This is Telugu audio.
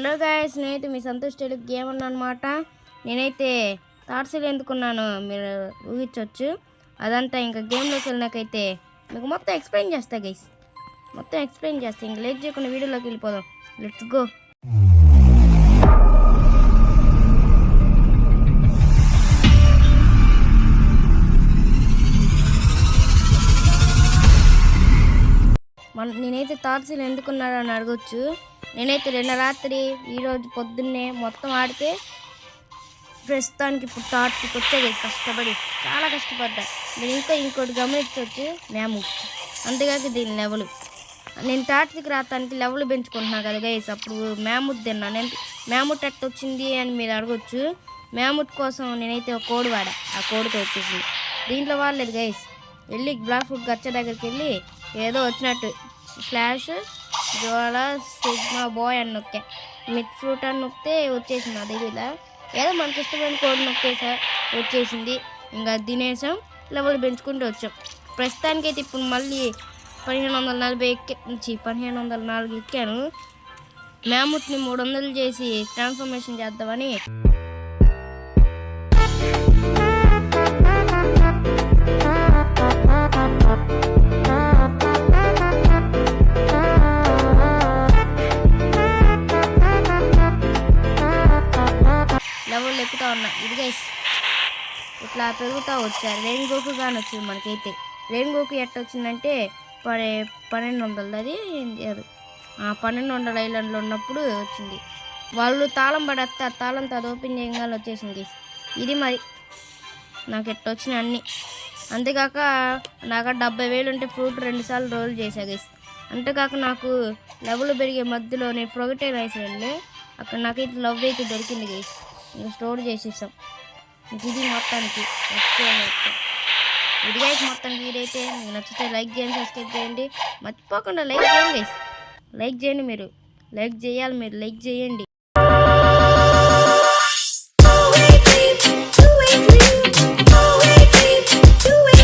హలో గాయస్, నేనైతే మీ సంతోష్ తెలుగు గేమర్ అనమాట. నేనైతే తార్సీలు ఎందుకున్నాను మీరు ఊహించవచ్చు. అదంతా ఇంకా గేమ్లోకి వెళ్ళినాకైతే మీకు మొత్తం ఎక్స్ప్లెయిన్ చేస్తా గైస్. మొత్తం ఎక్స్ప్లెయిన్ చేస్తా. ఇంకా లేట్ చేయకుండా వీడియోలోకి వెళ్ళిపోదాం. Let's go. నేనైతే తార్సీలు ఎందుకున్నాడు అని అడగొచ్చు. నేనైతే నిన్న రాత్రి ఈరోజు పొద్దున్నే మొత్తం ఆడితే ప్రస్తుతానికి ఇప్పుడు టార్చీకి వచ్చేది కష్టపడి చాలా కష్టపడ్డా. నేను ఇంకోటి గమనించవచ్చు, మ్యామూట్. అంతేకాక దీని లెవెల్ నేను టార్చీకి రావడానికి లెవెల్ పెంచుకుంటున్నాను కదా గైస్. అప్పుడు మ్యామూట్ తిన్నా. నేను మ్యామూట్ ఎట్ట వచ్చింది అని మీరు అడగొచ్చు. మ్యామూట్ కోసం నేనైతే ఒక కోడ్ వాడా, ఆ కోడ్తో వచ్చేసింది. దీంట్లో వాడలేదు గైస్. వెళ్ళి బ్లాక్ ఫుడ్ గచ్చ దగ్గరికి వెళ్ళి ఏదో వచ్చినట్టు స్లాష్ జోలా సిగ్మా బాయ్ అని నొక్కా. మిత్ ఫ్రూట్ అని నొక్కితే వచ్చేసింది. అది ఇలా ఏదో మనకి ఇష్టమైన కోడ్ నొక్కేసా వచ్చేసింది. ఇంకా తినేసాం, లెవెల్ పెంచుకుంటూ వచ్చాం. ప్రస్తుతానికైతే ఇప్పుడు మళ్ళీ 1540 ఎక్కాను. మ్యామూట్ని 300 చేసి ట్రాన్స్ఫర్మేషన్ చేద్దామని లెవెల్ ఎక్కుతా ఉన్నా. ఇది గైస్ ఇట్లా పెరుగుతూ వచ్చారు. రెయిన్ గోకు కానీ వచ్చింది మనకైతే. రెయిన్ గోకు ఎట్ట వచ్చిందంటే 1200 అది 1200 ఐలాండ్లో ఉన్నప్పుడు వచ్చింది. వాళ్ళు తాళం పడేస్తే ఆ తాళంతో అది ఓపెన్ చేయగానే వచ్చేసింది గైస్. ఇది మరి నాకు ఎట్ట వచ్చినాయి అన్నీ. అంతేకాక నాకు 70,000 ఉంటే ఫ్రూట్ 2 సార్లు రోల్ చేశా గైస్. అంతేకాక నాకు లెవెల్ పెరిగే మధ్యలో నేను ప్రొగటైల్ వేసాను. అక్కడ నాకైతే లవ్ అయితే దొరికింది గైస్. ఇంకా స్టోర్ చేసేసాం. ఇది మొత్తానికి ఇది గైస్. మొత్తానికి వీడైతే మీకు నచ్చితే లైక్ చేయండి, సబ్స్క్రైబ్ చేయండి. మర్చిపోకుండా లైక్ చేయండి గైస్. లైక్ చేయండి, మీరు లైక్ చేయాలి, మీరు లైక్ చేయండి.